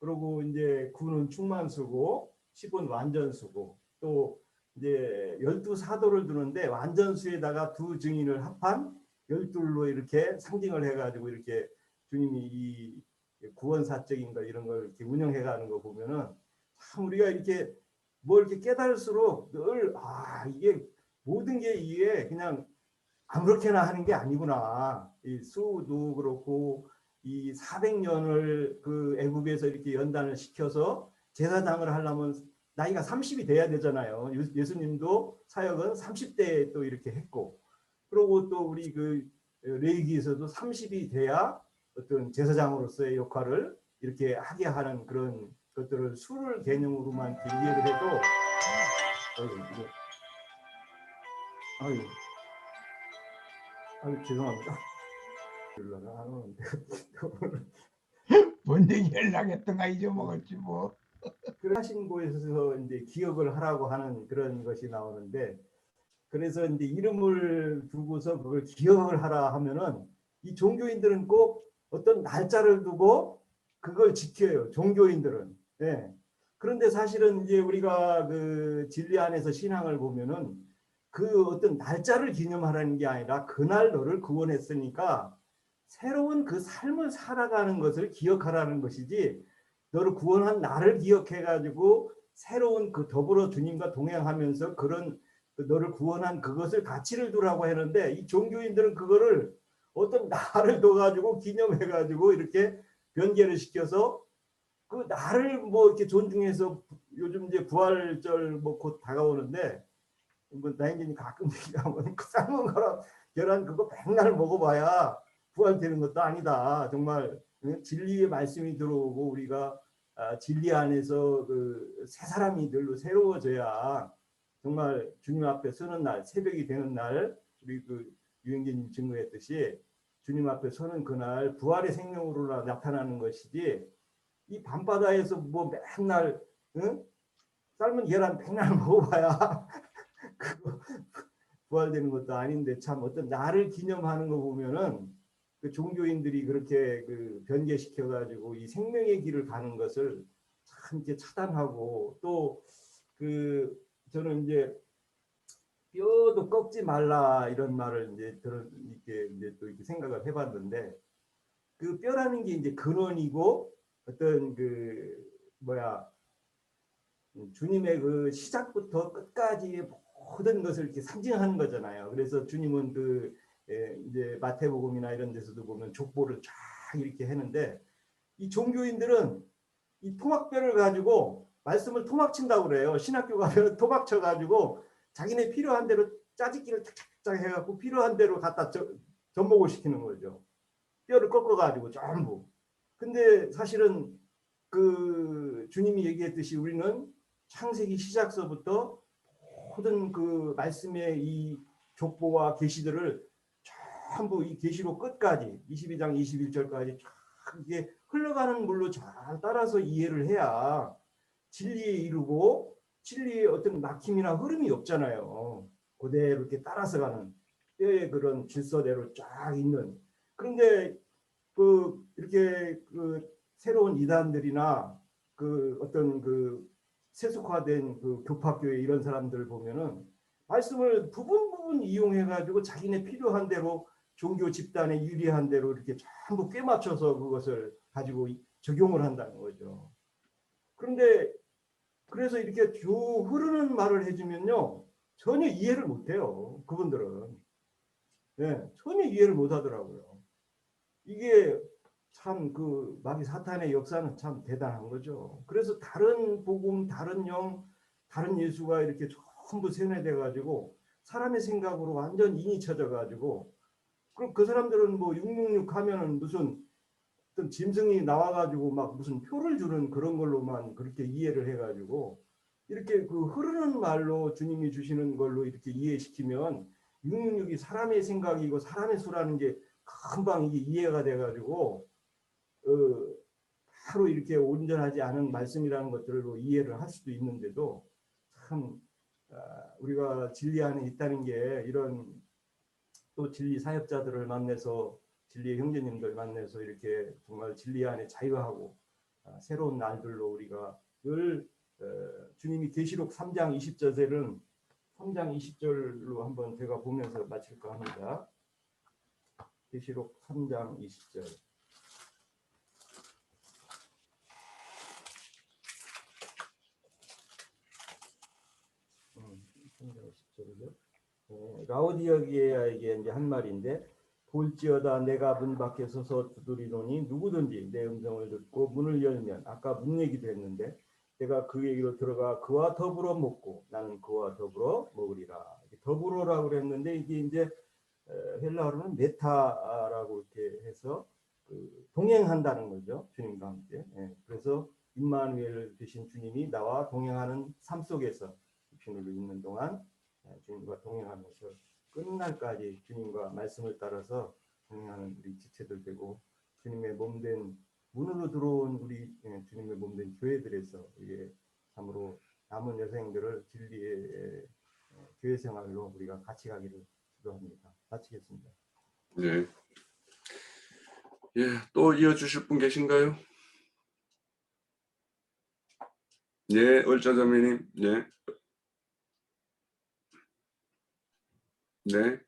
그리고 이제 9는 충만수고 10은 완전수고 또 이제 12사도를 두는데 완전수에다가 두 증인을 합한 12로 이렇게 상징을 해가지고 이렇게 주님이 이 구원사적인 거 이런 걸 이렇게 운영해가는 거 보면은 참 우리가 이렇게 뭘 이렇게 깨달을수록 늘 이게 모든 게 이게 그냥 아무렇게나 하는 게 아니구나. 이 수도 그렇고 이 400년을 그 애굽에서 이렇게 연단을 시켜서 제사장을 하려면 나이가 30이 돼야 되잖아요. 예수님도 사역은 30대에 또 이렇게 했고 그리고 또 우리 그 레위기에서도 30이 돼야 어떤 제사장으로서의 역할을 이렇게 하게 하는 그런 것들을 술 개념으로만 이해를 해도 아유 죄송합니다. 연락을 안 오는데 뭔 얘기 하려겠던가 잊어먹었지 뭐. 하신 곳에서 이제 기억을 하라고 하는 그런 것이 나오는데, 그래서 이제 이름을 두고서 그걸 기억을 하라 하면은 이 종교인들은 꼭 어떤 날짜를 두고 그걸 지켜요. 종교인들은. 예. 그런데 사실은 이제 우리가 그 진리 안에서 신앙을 보면은 그 어떤 날짜를 기념하라는 게 아니라 그날 너를 구원했으니까 새로운 그 삶을 살아가는 것을 기억하라는 것이지, 너를 구원한 나를 기억해 가지고 새로운 그 더불어 주님과 동행하면서 그런 그 너를 구원한 그것을 가치를 두라고 했는데, 이 종교인들은 그거를 어떤 나를 둬 가지고 기념해 가지고 이렇게 변개를 시켜서 그 나를 뭐 이렇게 존중해서, 요즘 이제 부활절 뭐 곧 다가오는데 뭐 나인진이 가끔 얘기하면 그 삶은 거랑 계란 그거 맨날 먹어봐야 부활되는 것도 아니다. 정말 진리의 말씀이 들어오고 우리가 진리 안에서 그 새 사람이 늘로 새로워져야 정말 주님 앞에 서는 날, 새벽이 되는 날, 우리 그 유영진님 증거했듯이 주님 앞에 서는 그날 부활의 생명으로 나타나는 것이지, 이 밤바다에서 뭐 맨날 삶은 계란 맨날 먹어봐야 그거 부활되는 것도 아닌데, 참 어떤 나를 기념하는 거 보면은 그 종교인들이 그렇게 그 변개시켜 가지고 이 생명의 길을 가는 것을 참 이렇게 차단하고, 또 그 저는 이제 뼈도 꺾지 말라 이런 말을 이제 이렇게 이제 또 이렇게 생각을 해봤는데, 그 뼈라는 게 이제 근원이고 어떤 그 뭐야 주님의 그 시작부터 끝까지 모든 것을 이렇게 상징하는 거잖아요. 그래서 주님은 그 이제 마태복음이나 이런 데서도 보면 족보를 쫙 이렇게 했는데, 이 종교인들은 이 토막뼈를 가지고 말씀을 토막친다고 그래요. 신학교 가면 토막 쳐가지고 자기네 필요한 대로 짜집기를 탁탁탁 해갖고 필요한 대로 갖다 접목을 시키는 거죠. 뼈를 꺾어가지고 전부. 근데 사실은 그 주님이 얘기했듯이 우리는 창세기 시작서부터 모든 그 말씀의 이 족보와 계시들을 전부 이 계시록 끝까지 22장 21절까지 쫙 이게 흘러가는 물로 잘 따라서 이해를 해야 진리에 이르고, 진리의 어떤 막힘이나 흐름이 없잖아요. 그대로 이렇게 따라서 가는 뼈의 그런 질서대로 쫙 있는. 그런데 그 이렇게 그 새로운 이단들이나 그 어떤 그 세속화된 그 교파교회 이런 사람들을 보면은 말씀을 부분 이용해 가지고 자기네 필요한 대로 종교 집단에 유리한 대로 이렇게 전부 꿰맞춰서 그것을 가지고 적용을 한다는 거죠. 그런데 그래서 이렇게 쭉 흐르는 말을 해주면요 전혀 이해를 못해요. 그분들은. 네, 전혀 이해를 못하더라고요. 이게 참 그 마귀 사탄의 역사는 참 대단한 거죠. 그래서 다른 복음, 다른 영, 다른 예수가 이렇게 전부 세뇌돼 가지고 사람의 생각으로 완전 인이 쳐져 가지고, 그럼 그 사람들은 뭐 666 하면은 무슨 어떤 짐승이 나와가지고 막 무슨 표를 주는 그런 걸로만 그렇게 이해를 해가지고, 이렇게 그 흐르는 말로 주님이 주시는 걸로 이렇게 이해시키면 666이 사람의 생각이고 사람의 수라는 게 금방 이게 이해가 돼가지고 바로 이렇게 온전하지 않은 말씀이라는 것들로 이해를 할 수도 있는데도, 참 우리가 진리 안에 있다는 게 이런 또 진리 사역자들을 만나서, 진리의 형제님들 만나서 이렇게 정말 진리 안에 자유하고 새로운 날들로 우리가 늘 주님이 계시록 3장 20절은 3장 20절로 한번 제가 보면서 마칠까 합니다. 계시록 3장 20절. 라오디게아에게 이제 한 말인데, 볼지어다 내가 문 밖에 서서 두드리노니 누구든지 내 음성을 듣고 문을 열면, 아까 문 얘기도 했는데 내가 그에게로 들어가 그와 더불어 먹고 나는 그와 더불어 먹으리라. 더불어라고 그랬는데 이게 이제 헬라어로는 메타라고 이렇게 해서 동행한다는 거죠. 주님과 함께. 예, 그래서 임마누엘 되신 주님이 나와 동행하는 삶 속에서 피눈을 입는 동안 주님과 동행하면서 끝날까지 주님과 말씀을 따라서 동행하는 우리 지체들 되고 주님의 몸된 문으로 들어온 우리 주님의 몸된 교회들에서 이게 참으로 남은 여생들을 진리의 교회 생활로 우리가 같이 가기를 기도합니다. 마치겠습니다. 네. 예, 또 이어주실 분 계신가요? 예, 얼짜자매님. 예. 네.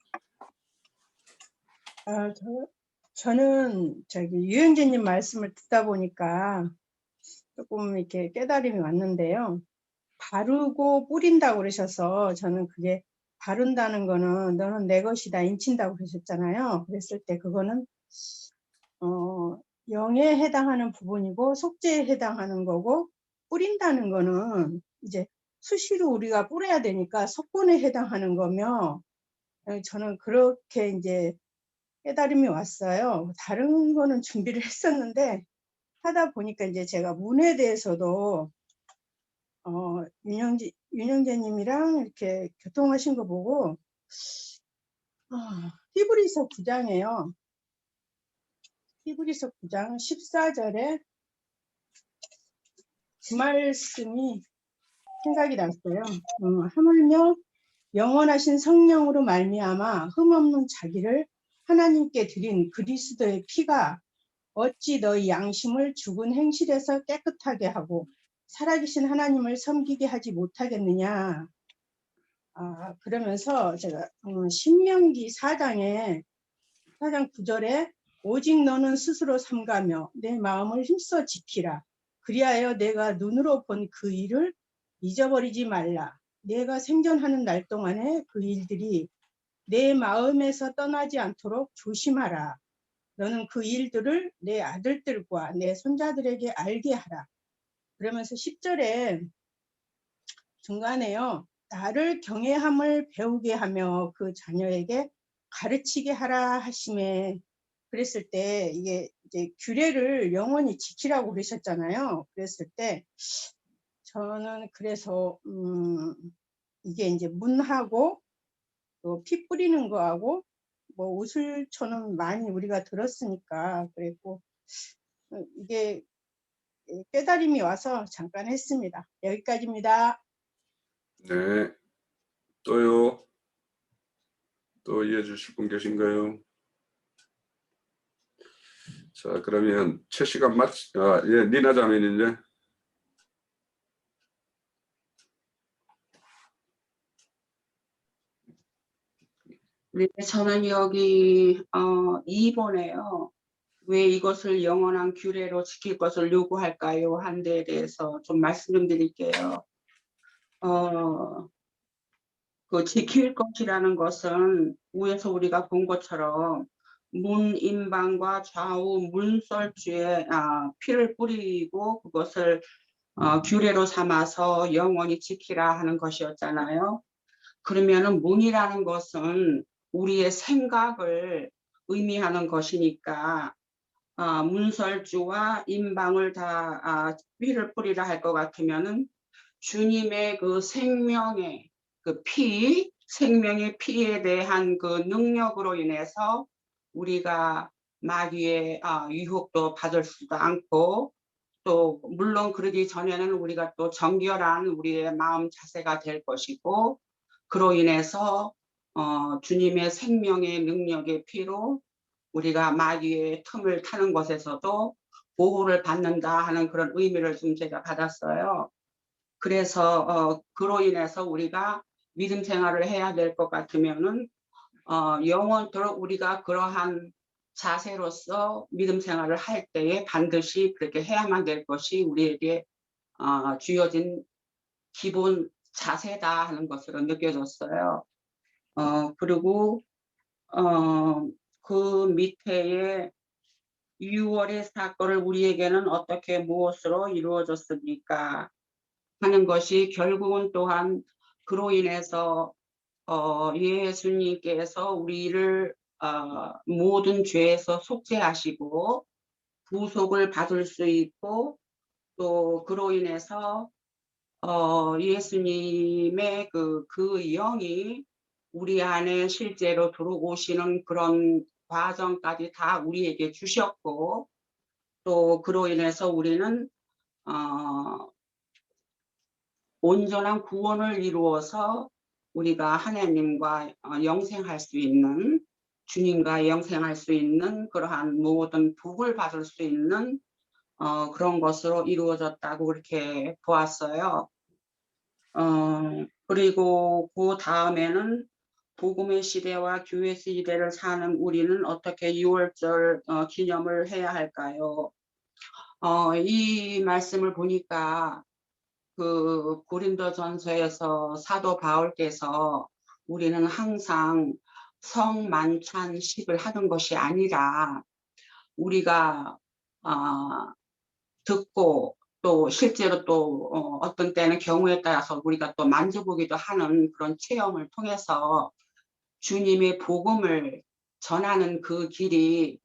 저는 유영재님 말씀을 듣다 보니까 조금 이렇게 깨달음이 왔는데요. 바르고 뿌린다고 그러셔서 저는 그게 바른다는 거는 너는 내 것이다 인친다고 그러셨잖아요. 그랬을 때 그거는 영에 해당하는 부분이고 속죄에 해당하는 거고 뿌린다는 거는 이제 수시로 우리가 뿌려야 되니까 속건에 해당하는 거며 저는 그렇게 이제 깨달음이 왔어요. 다른 거는 준비를 했었는데 하다 보니까 이제 제가 문에 대해서도 윤영재님이랑 이렇게 교통하신 거 보고 히브리서 9장이에요. 히브리서 9장 14절에 그 말씀이 생각이 났어요. 하물며 영원하신 성령으로 말미암아 흠없는 자기를 하나님께 드린 그리스도의 피가 어찌 너희 양심을 죽은 행실에서 깨끗하게 하고 살아계신 하나님을 섬기게 하지 못하겠느냐. 그러면서 제가 신명기 4장 9절에 오직 너는 스스로 삼가며 내 마음을 힘써 지키라. 그리하여 내가 눈으로 본 그 일을 잊어버리지 말라. 내가 생존하는 날 동안에 그 일들이 내 마음에서 떠나지 않도록 조심하라. 너는 그 일들을 내 아들들과 내 손자들에게 알게 하라. 그러면서 10절에 중간에요. 나를 경외함을 배우게 하며 그 자녀에게 가르치게 하라 하심에 그랬을 때 이게 이제 규례를 영원히 지키라고 그러셨잖아요. 그랬을 때 저는 그래서 이게 이제 문하고 또 피 뿌리는 거하고 뭐 우슬초는 많이 우리가 들었으니까 그랬고 이게 깨달음이 와서 잠깐 했습니다. 여기까지입니다. 네. 또요. 또 이어주실 분 계신가요? 자, 그러면 채 시간 예, 니나 자매님요. 네, 저는 여기 2번에요. 왜 이것을 영원한 규례로 지킬 것을 요구할까요? 한 데에 대해서 좀 말씀 좀 드릴게요. 그 지킬 것이라는 것은 위에서 우리가 본 것처럼 문인방과 좌우 문설주에 피를 뿌리고 그것을 규례로 삼아서 영원히 지키라 하는 것이었잖아요. 그러면은 문이라는 것은 우리의 생각을 의미하는 것이니까 문설주와 인방을 다 피를 뿌리라 할 것 같으면은 주님의 그 생명의 그 피, 생명의 피에 대한 그 능력으로 인해서 우리가 마귀의 유혹도 받을 수도 않고 또 물론 그러기 전에는 우리가 또 정결한 우리의 마음 자세가 될 것이고 그로 인해서 주님의 생명의 능력의 피로 우리가 마귀의 틈을 타는 것에서도 보호를 받는다 하는 그런 의미를 좀 제가 받았어요. 그래서 그로 인해서 우리가 믿음 생활을 해야 될 것 같으면은 영원토록 우리가 그러한 자세로서 믿음 생활을 할 때에 반드시 그렇게 해야만 될 것이 우리에게 주어진 기본 자세다 하는 것으로 느껴졌어요. 그리고 그 밑에에 6월의 사건을 우리에게는 어떻게 무엇으로 이루어졌습니까? 하는 것이 결국은 또한 그로 인해서 예수님께서 우리를 모든 죄에서 속죄하시고 구속을 받을 수 있고 또 그로 인해서 예수님의 그 영이 우리 안에 실제로 들어오시는 그런 과정까지 다 우리에게 주셨고 또 그로 인해서 우리는 온전한 구원을 이루어서 우리가 하나님과 영생할 수 있는 주님과 영생할 수 있는 그러한 모든 복을 받을 수 있는 그런 것으로 이루어졌다고 그렇게 보았어요. 그리고 그 다음에는 복음의 시대와 교회 시대를 사는 우리는 어떻게 6월절 기념을 해야 할까요? 이 말씀을 보니까 그 고린도전서에서 사도 바울께서 우리는 항상 성만찬식을 하는 것이 아니라 우리가 듣고 또 실제로 또 어떤 때는 경우에 따라서 우리가 또 만져보기도 하는 그런 체험을 통해서 주님의 복음을 전하는 그 길이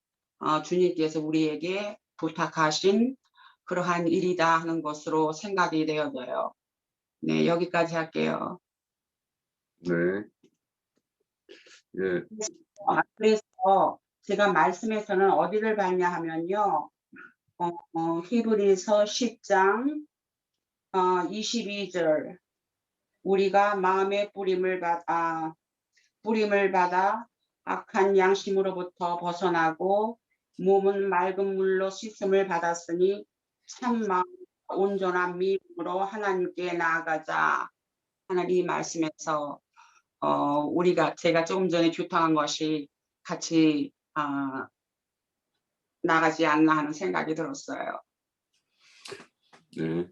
주님께서 우리에게 부탁하신 그러한 일이다 하는 것으로 생각이 되어져요. 네, 여기까지 할게요. 네. 예. 그래서 제가 말씀에서는 어디를 봤냐 하면요. 히브리서 10장 22절 우리가 마음의 뿌림을 받아 악한 양심으로부터 벗어나고 몸은 맑은 물로 씻음을 받았으니 참마음 온전한 믿음으로 하나님께 나아가자 하는 이 말씀에서 제가 조금 전에 규탄한 것이 같이 나가지 않나 하는 생각이 들었어요. 네.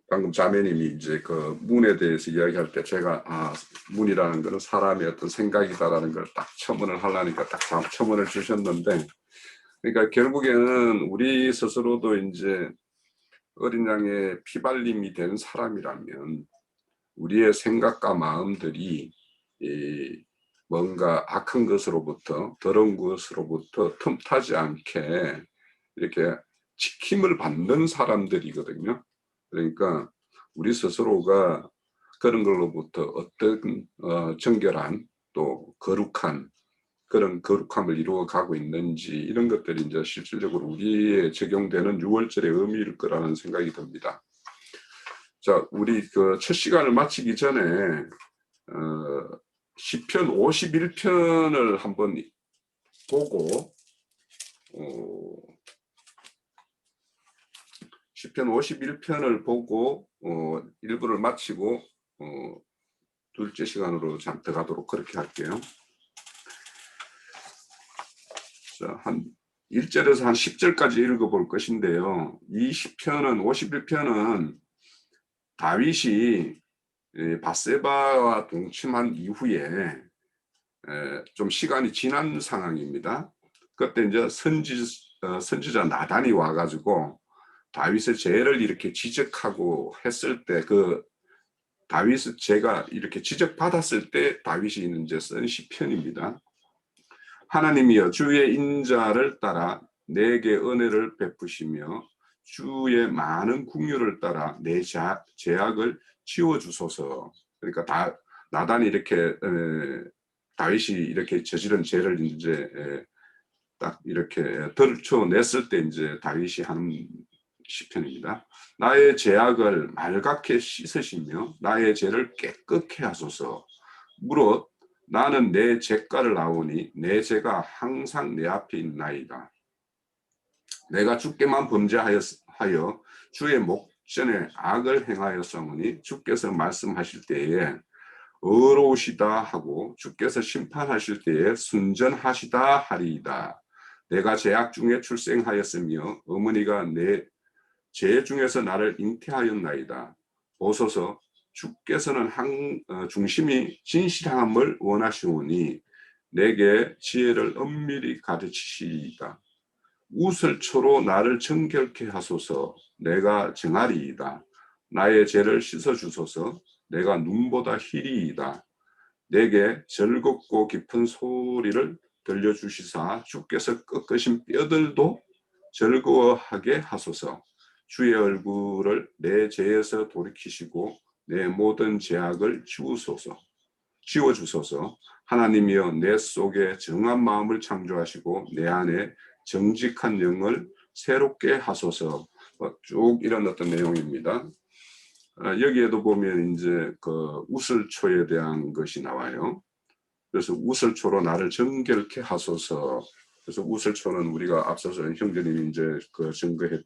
방금 자매님이 이제 그 문에 대해서 이야기할 때 제가 문이라는 것은 사람의 어떤 생각이다라는 걸 딱 첨언을 하려니까 딱 첨언을 주셨는데, 그러니까 결국에는 우리 스스로도 이제 어린 양의 피발림이 된 사람이라면 우리의 생각과 마음들이 뭔가 악한 것으로부터 더러운 것으로부터 틈타지 않게 이렇게 지킴을 받는 사람들이거든요. 그러니까 우리 스스로가 그런 걸로부터 어떤 정결한 또 거룩한 그런 거룩함을 이루어가고 있는지 이런 것들이 이제 실질적으로 우리에 적용되는 6월절의 의미일 거라는 생각이 듭니다. 자, 우리 그 첫 시간을 마치기 전에 시편 51편을 한번 보고 시편 51편을 보고 일부를 마치고 둘째 시간으로 잠 들어가도록 그렇게 할게요. 자, 한 1절에서 한 10절까지 읽어볼 것인데요. 이 시편은 51편은 다윗이 밧세바와 동침한 이후에 좀 시간이 지난 상황입니다. 그때 이제 선지자 나단이 와가지고 다윗의 죄를 이렇게 지적하고 했을 때 그 다윗의 죄가 이렇게 지적받았을 때 다윗이 이제 쓴 시편입니다. 하나님이여 주의 인자를 따라 내게 은혜를 베푸시며 주의 많은 긍휼을 따라 내 죄악을 지워주소서. 그러니까 나단이 이렇게 다윗이 이렇게 저지른 죄를 이제 딱 이렇게 들춰냈을 때 이제 다윗이 하는 시편입니다. 나의 죄악을 말갛게 씻으시며 나의 죄를 깨끗게 하소서. 무릇 나는 내 죄가를 아오니 내 죄가 항상 내 앞에 있나이다. 내가 주께만 범죄하여 주의 목전에 악을 행하였사오니 주께서 말씀하실 때에 의로우시다 하고 주께서 심판하실 때에 순전하시다 하리이다. 내가 죄악 중에 출생하였으며 어머니가 내 죄 중에서 나를 잉태하였나이다. 보소서 주께서는 중심이 진실함을 원하시오니 내게 지혜를 엄밀히 가르치시이다. 우슬초로 나를 정결케 하소서. 내가 정하리이다. 나의 죄를 씻어주소서. 내가 눈보다 희리이다. 내게 즐겁고 깊은 소리를 들려주시사 주께서 꺾으신 뼈들도 즐거워하게 하소서. 주의 얼굴을 내 죄에서 돌이키시고 내 모든 죄악을 지워주소서. 하나님이여 내 속에 정한 마음을 창조하시고 내 안에 정직한 영을 새롭게 하소서. 쭉 이런 어떤 내용입니다. 여기에도 보면 이제 그 우슬초에 대한 것이 나와요. 그래서 우슬초로 나를 정결케 하소서. 그래서 우슬초는 우리가 앞서서 형제님이 이제 그 증거해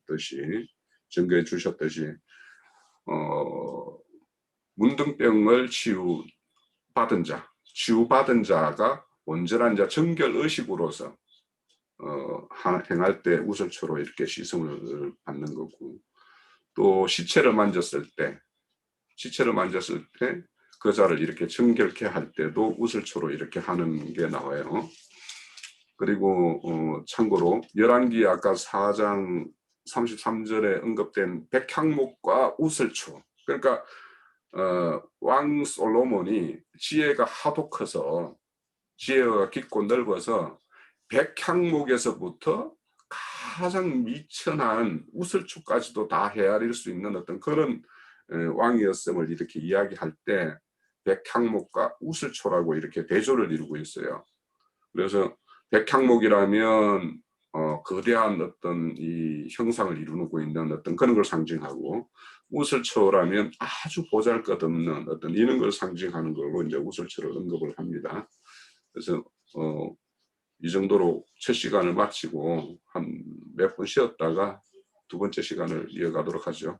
주셨듯이 문둥병을 치유받은 자가 온전한 자 정결 의식으로서 행할 때 우슬초로 이렇게 시선을 받는 거고, 또 시체를 만졌을 때 그 자를 이렇게 정결케 할 때도 우슬초로 이렇게 하는 게 나와요. 그리고 참고로 열왕기 아까 4장 33절에 언급된 백향목과 우슬초, 그러니까 왕 솔로몬이 지혜가 하도 커서 지혜가 깊고 넓어서 백향목에서부터 가장 미천한 우슬초까지도 다 헤아릴 수 있는 어떤 그런 왕이었음을 이렇게 이야기할 때 백향목과 우슬초라고 이렇게 대조를 이루고 있어요. 그래서 백향목이라면 거대한 어떤 이 형상을 이루고 있는 어떤 그런 걸 상징하고, 우슬초라면 아주 보잘것없는 어떤 이런 걸 상징하는 걸로 이제 우슬초를 언급을 합니다. 그래서 이 정도로 첫 시간을 마치고 한 몇 분 쉬었다가 두 번째 시간을 이어가도록 하죠.